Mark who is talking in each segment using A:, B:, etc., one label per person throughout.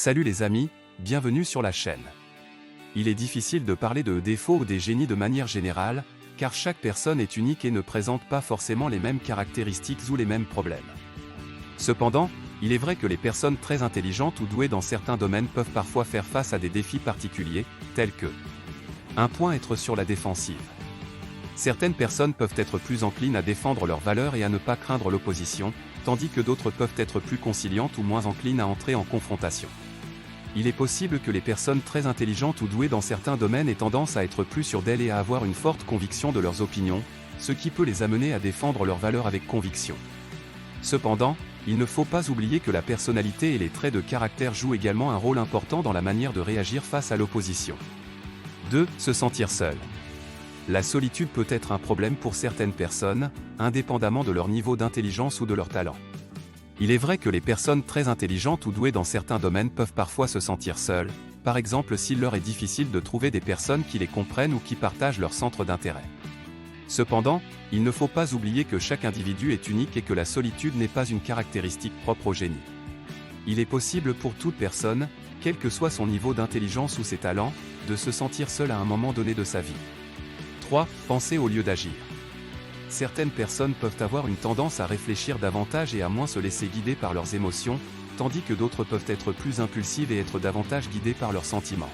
A: Salut les amis, bienvenue sur la chaîne. Il est difficile de parler de défauts ou des génies de manière générale, car chaque personne est unique et ne présente pas forcément les mêmes caractéristiques ou les mêmes problèmes. Cependant, il est vrai que les personnes très intelligentes ou douées dans certains domaines peuvent parfois faire face à des défis particuliers, tels que 1. Être sur la défensive. Certaines personnes peuvent être plus enclines à défendre leurs valeurs et à ne pas craindre l'opposition, tandis que d'autres peuvent être plus conciliantes ou moins enclines à entrer en confrontation. Il est possible que les personnes très intelligentes ou douées dans certains domaines aient tendance à être plus sûres d'elles et à avoir une forte conviction de leurs opinions, ce qui peut les amener à défendre leurs valeurs avec conviction. Cependant, il ne faut pas oublier que la personnalité et les traits de caractère jouent également un rôle important dans la manière de réagir face à l'opposition. 2. Se sentir seul. La solitude peut être un problème pour certaines personnes, indépendamment de leur niveau d'intelligence ou de leur talent. Il est vrai que les personnes très intelligentes ou douées dans certains domaines peuvent parfois se sentir seules, par exemple s'il leur est difficile de trouver des personnes qui les comprennent ou qui partagent leur centre d'intérêt. Cependant, il ne faut pas oublier que chaque individu est unique et que la solitude n'est pas une caractéristique propre au génie. Il est possible pour toute personne, quel que soit son niveau d'intelligence ou ses talents, de se sentir seul à un moment donné de sa vie. 3. Penser au lieu d'agir. Certaines personnes peuvent avoir une tendance à réfléchir davantage et à moins se laisser guider par leurs émotions, tandis que d'autres peuvent être plus impulsives et être davantage guidées par leurs sentiments.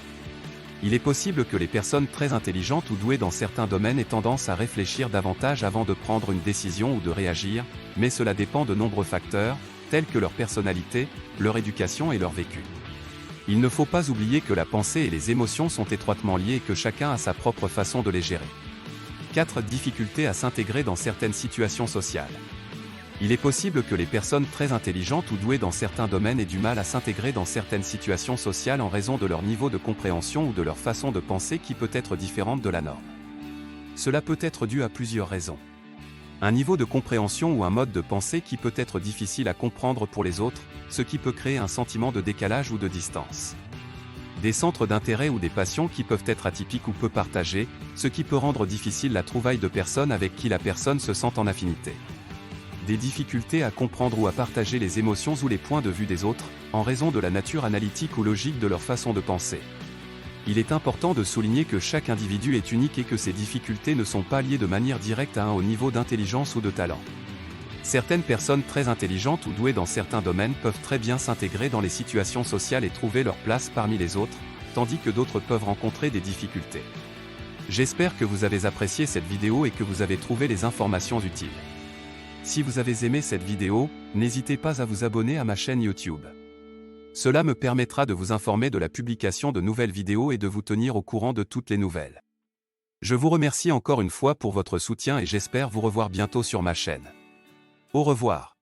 A: Il est possible que les personnes très intelligentes ou douées dans certains domaines aient tendance à réfléchir davantage avant de prendre une décision ou de réagir, mais cela dépend de nombreux facteurs, tels que leur personnalité, leur éducation et leur vécu. Il ne faut pas oublier que la pensée et les émotions sont étroitement liées et que chacun a sa propre façon de les gérer. 4. Difficulté à s'intégrer dans certaines situations sociales. Il est possible que les personnes très intelligentes ou douées dans certains domaines aient du mal à s'intégrer dans certaines situations sociales en raison de leur niveau de compréhension ou de leur façon de penser qui peut être différente de la norme. Cela peut être dû à plusieurs raisons. Un niveau de compréhension ou un mode de pensée qui peut être difficile à comprendre pour les autres, ce qui peut créer un sentiment de décalage ou de distance. Des centres d'intérêt ou des passions qui peuvent être atypiques ou peu partagés, ce qui peut rendre difficile la trouvaille de personnes avec qui la personne se sent en affinité. Des difficultés à comprendre ou à partager les émotions ou les points de vue des autres, en raison de la nature analytique ou logique de leur façon de penser. Il est important de souligner que chaque individu est unique et que ces difficultés ne sont pas liées de manière directe à un haut niveau d'intelligence ou de talent. Certaines personnes très intelligentes ou douées dans certains domaines peuvent très bien s'intégrer dans les situations sociales et trouver leur place parmi les autres, tandis que d'autres peuvent rencontrer des difficultés. J'espère que vous avez apprécié cette vidéo et que vous avez trouvé les informations utiles. Si vous avez aimé cette vidéo, n'hésitez pas à vous abonner à ma chaîne YouTube. Cela me permettra de vous informer de la publication de nouvelles vidéos et de vous tenir au courant de toutes les nouvelles. Je vous remercie encore une fois pour votre soutien et j'espère vous revoir bientôt sur ma chaîne. Au revoir.